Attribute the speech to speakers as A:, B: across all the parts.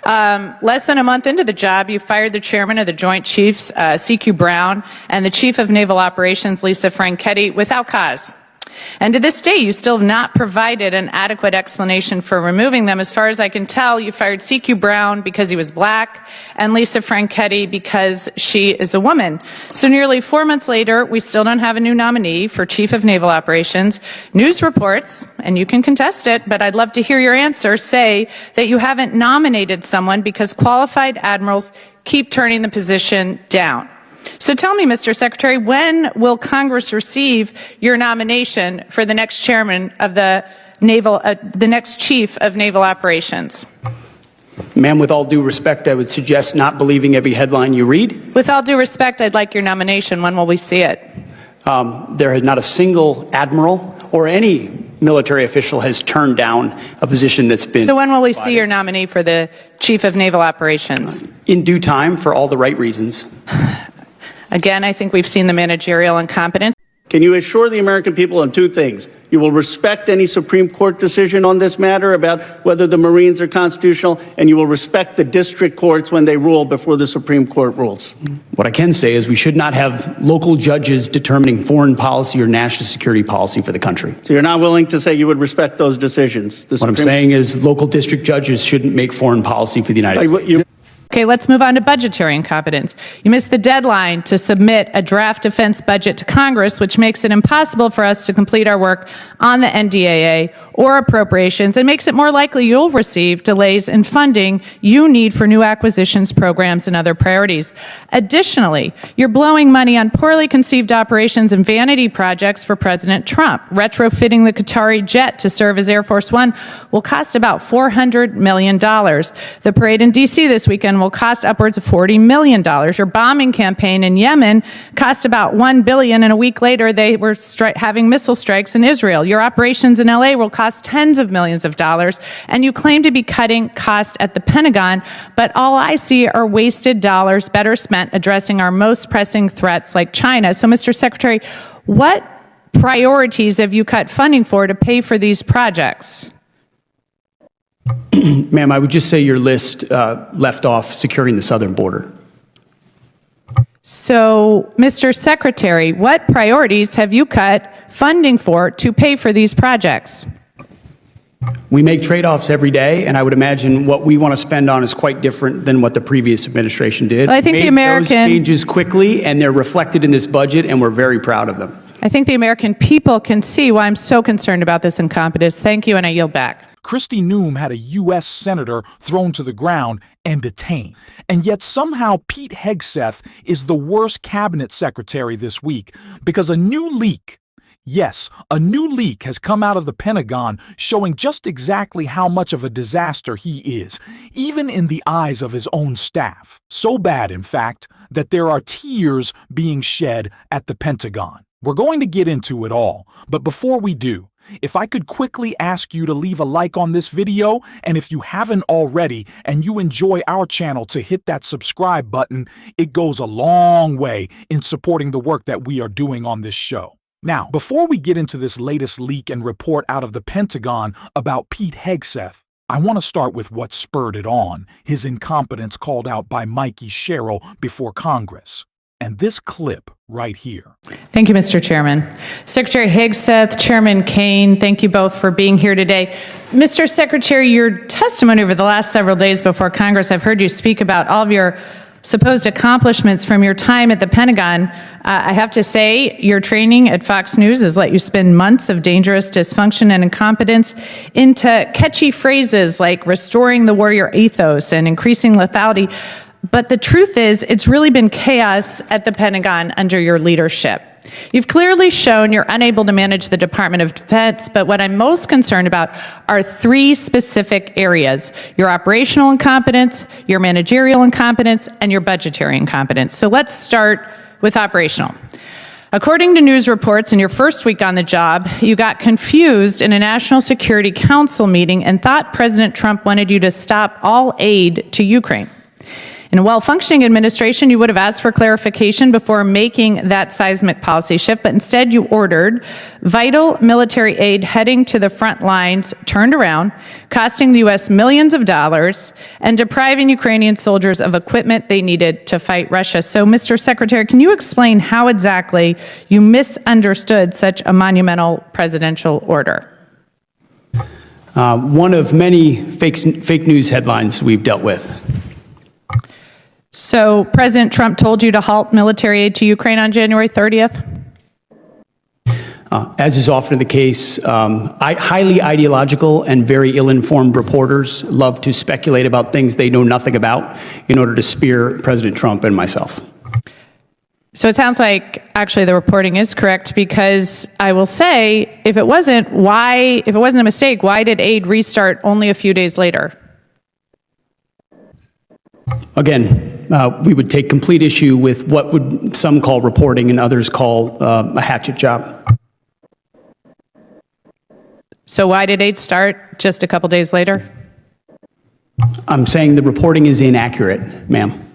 A: Less than a month into the job, you fired the chairman of the Joint Chiefs, C.Q. Brown, and the chief of naval operations, Lisa Franchetti, without cause. And to this day, you still have not provided an adequate explanation for removing them. As far as I can tell, you fired C.Q. Brown because he was black and Lisa Franchetti because she is a woman. So nearly 4 months later, we still don't have a new nominee for Chief of Naval Operations. News reports, and you can contest it, but I'd love to hear your answer, say that you haven't nominated someone because qualified admirals keep turning the position down. So tell me, Mr. Secretary, when will Congress receive your nomination for the next chairman of the next chief of naval operations?
B: Ma'am, with all due respect, I would suggest not believing every headline you read.
A: With all due respect, I'd like your nomination. When will we see it?
B: There is not a single admiral or any military official has turned down a position that's been.
A: So when will we see your nominee for the chief of naval operations?
B: In due time, for all the right reasons.
A: Again, I think we've seen the managerial incompetence.
C: Can you assure the American people of two things? You will respect any Supreme Court decision on this matter about whether the Marines are constitutional, and you will respect the district courts when they rule before the Supreme Court rules.
B: What I can say is we should not have local judges determining foreign policy or national security policy for the country.
C: So you're not willing to say you would respect those decisions?
B: What I'm saying is local district judges shouldn't make foreign policy for the United States.
A: Okay, let's move on to budgetary incompetence. You missed the deadline to submit a draft defense budget to Congress, which makes it impossible for us to complete our work on the NDAA or appropriations, and makes it more likely you'll receive delays in funding you need for new acquisitions, programs, and other priorities. Additionally, you're blowing money on poorly conceived operations and vanity projects for President Trump. Retrofitting the Qatari jet to serve as Air Force One will cost about $400 million. The parade in D.C. this weekend will cost upwards of $40 million. Your bombing campaign in Yemen cost about $1 billion, and a week later they were having missile strikes in Israel. Your operations in L.A. will cost tens of millions of dollars, and you claim to be cutting costs at the Pentagon, but all I see are wasted dollars better spent addressing our most pressing threats like China. So, Mr. Secretary, what priorities have you cut funding for to pay for these projects?
B: Ma'am, I would just say your list left off securing the southern border.
A: So, Mr. Secretary, what priorities have you cut funding for to pay for these projects?
B: We make trade-offs every day, and I would imagine what we want to spend on is quite different than what the previous administration did.
A: Well, I think
B: we made those changes quickly, and they're reflected in this budget, and we're very proud of them.
A: I think the American people can see why I'm so concerned about this incompetence. Thank you, and I yield back.
D: Kristi Noem had a U.S. senator thrown to the ground and detained. And yet somehow Pete Hegseth is the worst cabinet secretary this week because a new leak has come out of the Pentagon showing just exactly how much of a disaster he is, even in the eyes of his own staff. So bad, in fact, that there are tears being shed at the Pentagon. We're going to get into it all, but before we do, if I could quickly ask you to leave a like on this video, and if you haven't already and you enjoy our channel, to hit that subscribe button. It goes a long way in supporting the work that we are doing on this show. Now, before we get into this latest leak and report out of the Pentagon about Pete Hegseth, I want to start with what spurred it on, his incompetence called out by Mikey Sherrill before Congress. And this clip right here.
A: Thank you, Mr. Chairman. Secretary Hegseth, Chairman Kane, thank you both for being here today. Mr. Secretary, your testimony over the last several days before Congress, I've heard you speak about all of your supposed accomplishments from your time at the Pentagon. I have to say, your training at Fox News has let you spend months of dangerous dysfunction and incompetence into catchy phrases like restoring the warrior ethos and increasing lethality. But the truth is, it's really been chaos at the Pentagon under your leadership. You've clearly shown you're unable to manage the Department of Defense, but what I'm most concerned about are three specific areas: your operational incompetence, your managerial incompetence, and your budgetary incompetence. So let's start with operational. According to news reports, in your first week on the job, you got confused in a National Security Council meeting and thought President Trump wanted you to stop all aid to Ukraine. In a well-functioning administration, you would have asked for clarification before making that seismic policy shift, but instead you ordered vital military aid heading to the front lines turned around, costing the U.S. millions of dollars, and depriving Ukrainian soldiers of equipment they needed to fight Russia. So, Mr. Secretary, can you explain how exactly you misunderstood such a monumental presidential order?
B: One of many fake news headlines we've dealt with.
A: So President Trump told you to halt military aid to Ukraine on January 30th?
B: As is often the case, highly ideological and very ill-informed reporters love to speculate about things they know nothing about in order to spear President Trump and myself.
A: So it sounds like actually the reporting is correct, because I will say, if it wasn't a mistake, why did aid restart only a few days later?
B: Again, we would take complete issue with what would some call reporting and others call a hatchet job.
A: So why did aid start just a couple days later?
B: I'm saying the reporting is inaccurate, ma'am.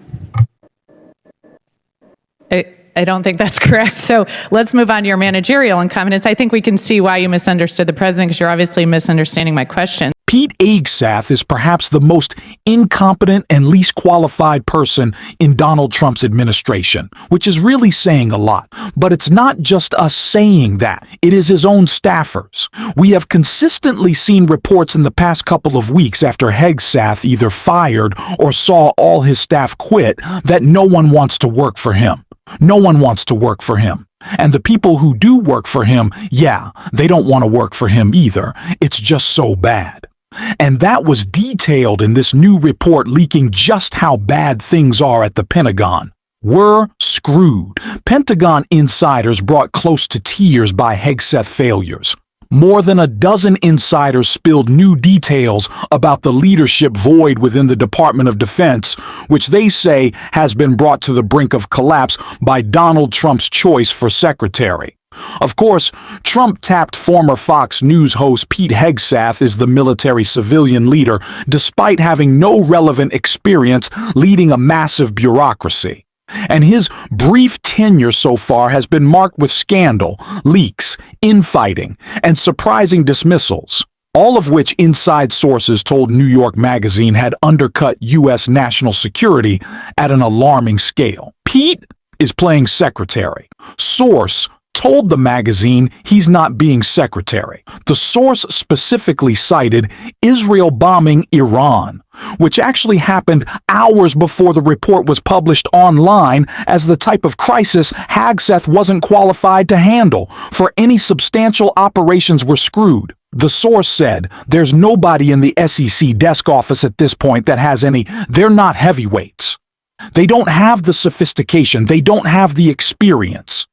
A: I don't think that's correct. So let's move on to your managerial incompetence. I think we can see why you misunderstood the president, because you're obviously misunderstanding my question.
D: Pete Hegseth is perhaps the most incompetent and least qualified person in Donald Trump's administration, which is really saying a lot. But it's not just us saying that. It is his own staffers. We have consistently seen reports in the past couple of weeks after Hegseth either fired or saw all his staff quit that no one wants to work for him. No one wants to work for him. And the people who do work for him, yeah, they don't want to work for him either. It's just so bad. And that was detailed in this new report leaking just how bad things are at the Pentagon. We're screwed. Pentagon insiders brought close to tears by Hegseth failures. More than a dozen insiders spilled new details about the leadership void within the Department of Defense, which they say has been brought to the brink of collapse by Donald Trump's choice for secretary. Of course, Trump tapped former Fox News host Pete Hegseth as the military civilian leader, despite having no relevant experience leading a massive bureaucracy. And his brief tenure so far has been marked with scandal, leaks, infighting, and surprising dismissals, all of which inside sources told New York Magazine had undercut U.S. national security at an alarming scale. Pete is playing secretary. Source told the magazine he's not being secretary. The source specifically cited Israel bombing Iran, which actually happened hours before the report was published online, as the type of crisis Hegseth wasn't qualified to handle, for any substantial operations were screwed. The source said there's nobody in the SEC desk office at this point that has any. They're not heavyweights. They don't have the sophistication. They don't have the experience.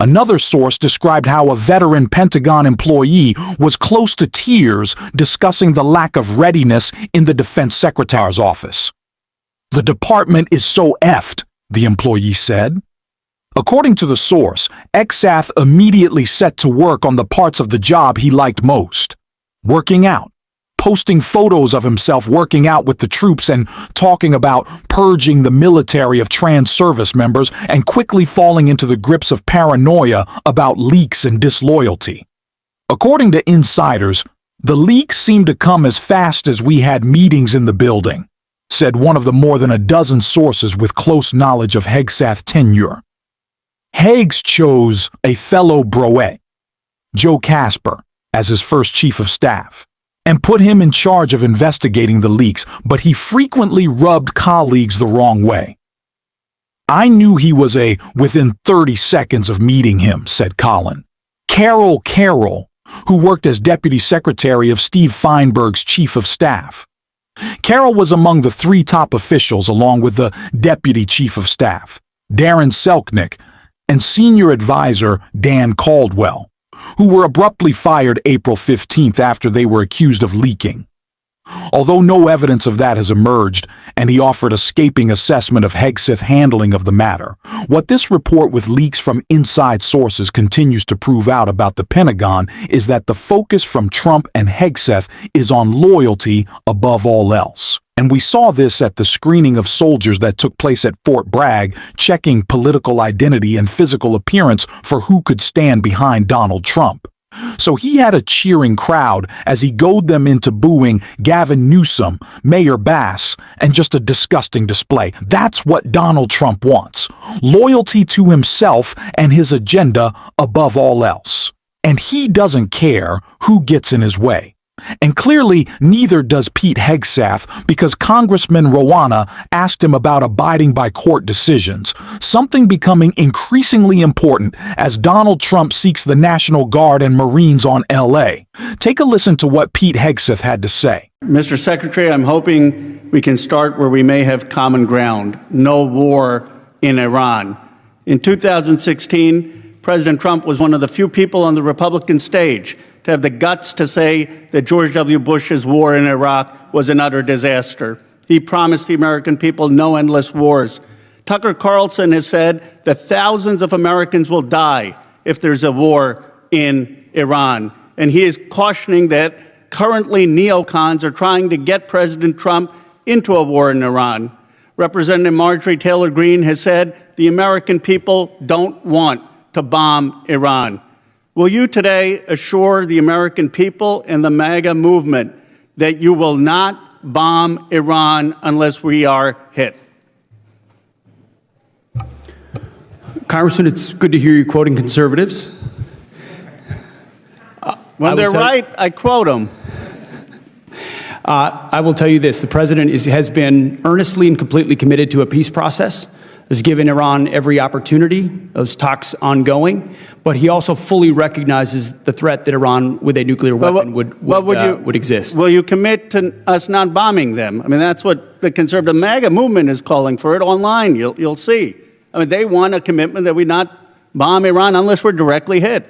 D: Another source described how a veteran Pentagon employee was close to tears discussing the lack of readiness in the defense secretary's office. The department is so effed, the employee said. According to the source, Hegseth immediately set to work on the parts of the job he liked most: working out, posting photos of himself working out with the troops, and talking about purging the military of trans service members, and quickly falling into the grips of paranoia about leaks and disloyalty. According to insiders, the leaks seemed to come as fast as we had meetings in the building, said one of the more than a dozen sources with close knowledge of Hegseth's tenure. Hags chose a fellow Broet, Joe Casper, as his first chief of staff, and put him in charge of investigating the leaks, but he frequently rubbed colleagues the wrong way. I knew he was within 30 seconds of meeting him, said Colin. Carroll, who worked as deputy secretary of Steve Feinberg's chief of staff. Carroll was among the three top officials, along with the deputy chief of staff, Darren Selknick, and senior advisor Dan Caldwell, who were abruptly fired April 15th after they were accused of leaking. Although no evidence of that has emerged, and he offered a scathing assessment of Hegseth's handling of the matter, what this report with leaks from inside sources continues to prove out about the Pentagon is that the focus from Trump and Hegseth is on loyalty above all else. And we saw this at the screening of soldiers that took place at Fort Bragg, checking political identity and physical appearance for who could stand behind Donald Trump. So he had a cheering crowd as he goaded them into booing Gavin Newsom, Mayor Bass, and just a disgusting display. That's what Donald Trump wants. Loyalty to himself and his agenda above all else. And he doesn't care who gets in his way. And clearly, neither does Pete Hegseth, because Congressman Rowana asked him about abiding by court decisions, something becoming increasingly important as Donald Trump seeks the National Guard and Marines on L.A. Take a listen to what Pete Hegseth had to say.
C: Mr. Secretary, I'm hoping we can start where we may have common ground. No war in Iran. In 2016, President Trump was one of the few people on the Republican stage to have the guts to say that George W. Bush's war in Iraq was an utter disaster. He promised the American people no endless wars. Tucker Carlson has said that thousands of Americans will die if there's a war in Iran. And he is cautioning that currently neocons are trying to get President Trump into a war in Iran. Representative Marjorie Taylor Greene has said the American people don't want to bomb Iran. Will you today assure the American people and the MAGA movement that you will not bomb Iran unless we are hit?
B: Congressman, it's good to hear you quoting conservatives.
C: When they're right, I quote them.
B: I will tell you this. The president has been earnestly and completely committed to a peace process, has given Iran every opportunity, those talks ongoing, but he also fully recognizes the threat that Iran with a nuclear weapon would exist.
C: Will you commit to us not bombing them? I mean, that's what the conservative MAGA movement is calling for it online. You'll see. I mean, they want a commitment that we not bomb Iran unless we're directly hit.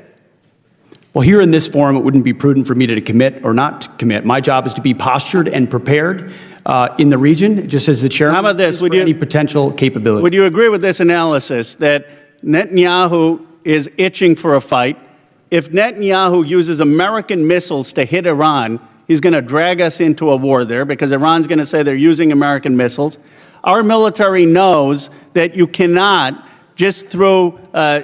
B: Well, here in this forum, it wouldn't be prudent for me to commit or not to commit. My job is to be postured and prepared in the region, just as the chairman.
C: How about this?
B: For any potential capability.
C: Would you agree with this analysis that Netanyahu is itching for a fight? If Netanyahu uses American missiles to hit Iran, he's going to drag us into a war there because Iran's going to say they're using American missiles. Our military knows that you cannot just through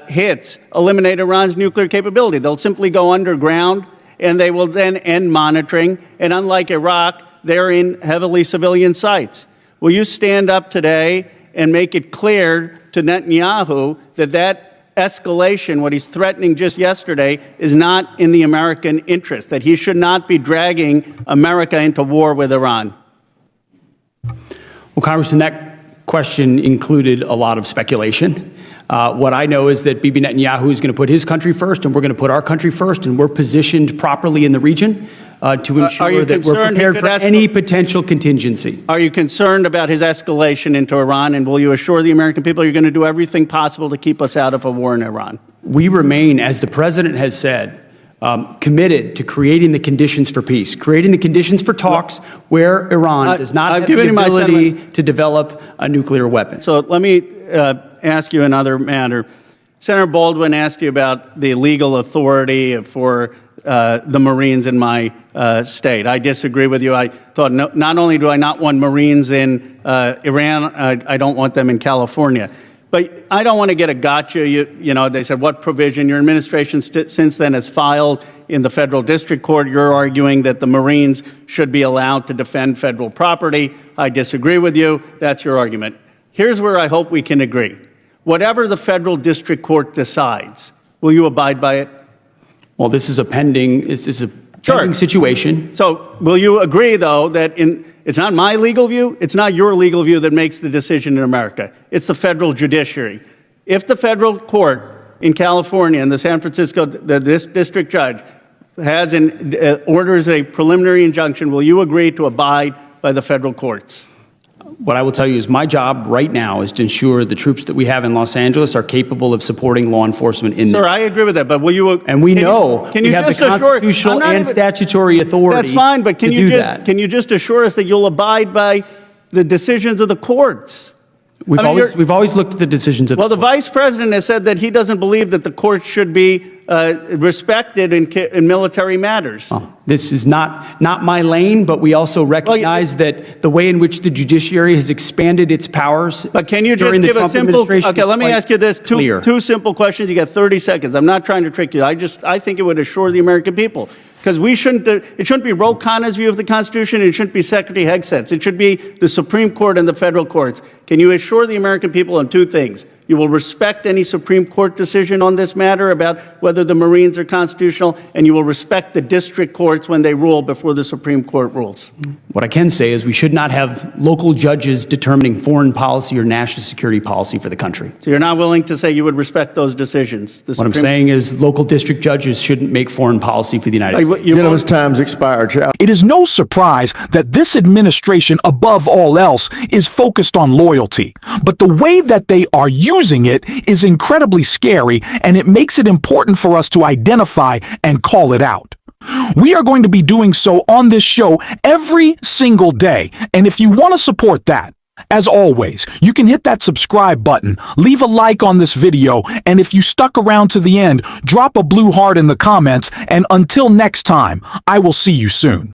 C: hits eliminate Iran's nuclear capability. They'll simply go underground, and they will then end monitoring. And unlike Iraq, they're in heavily civilian sites. Will you stand up today and make it clear to Netanyahu that that escalation, what he's threatening just yesterday, is not in the American interest, that he should not be dragging America into war with Iran?
B: Well, Congressman, that question included a lot of speculation. What I know is that Bibi Netanyahu is going to put his country first, and we're going to put our country first, and we're positioned properly in the region to ensure that we're prepared for any potential contingency.
C: Are you concerned about his escalation into Iran, and will you assure the American people you're going to do everything possible to keep us out of a war in Iran?
B: We remain, as the president has said, committed to creating the conditions for peace, creating the conditions for talks where Iran does not have the ability to develop a nuclear weapon.
C: So let me ask you another matter. Senator Baldwin asked you about the legal authority for the Marines in my state. I disagree with you. I thought not only do I not want Marines in Iran, I don't want them in California. But I don't want to get a gotcha. You know, they said, what provision? Your administration since then has filed in the federal district court. You're arguing that the Marines should be allowed to defend federal property. I disagree with you. That's your argument. Here's where I hope we can agree. Whatever the federal district court decides, will you abide by it?
B: Well, this is a pending situation.
C: So will you agree, though, that it's not my legal view, it's not your legal view that makes the decision in America. It's the federal judiciary. If the federal court in California and the San Francisco district judge has orders a preliminary injunction, will you agree to abide by the federal courts?
B: What I will tell you is my job right now is to ensure the troops that we have in Los Angeles are capable of supporting law enforcement in there.
C: Sir, I agree with that, but will you...
B: And we know we have the constitutional and statutory authority.
C: That's fine, but can you just assure us that you'll abide by the decisions of the courts?
B: We've always looked at the decisions of the courts.
C: Well, the vice president has said that he doesn't believe that the courts should be respected in military matters.
B: This is not my lane, but we also recognize that the way in which the judiciary has expanded its powers.
C: But can you just
B: during the
C: give a
B: Trump
C: simple?
B: administration
C: Okay,
B: is
C: let me
B: quite
C: ask you this:
B: clear.
C: two simple questions. You got 30 seconds. I'm not trying to trick you. I think it would assure the American people. Because it shouldn't be Ro Khanna's view of the Constitution, and it shouldn't be Secretary Hegseth's. It should be the Supreme Court and the federal courts. Can you assure the American people on two things? You will respect any Supreme Court decision on this matter about whether the Marines are constitutional, and you will respect the district courts when they rule before the Supreme Court rules.
B: What I can say is we should not have local judges determining foreign policy or national security policy for the country.
C: So you're not willing to say you would respect those decisions?
B: What I'm saying is local district judges shouldn't make foreign policy for the United States.
E: Gentleman's time's expired.
D: It is no surprise that this administration, above all else, is focused on loyalty. But the way that they are using it is incredibly scary, and it makes it important for us to identify and call it out. We are going to be doing so on this show every single day, and if you want to support that, as always, you can hit that subscribe button, leave a like on this video, and if you stuck around to the end, drop a blue heart in the comments, and until next time, I will see you soon.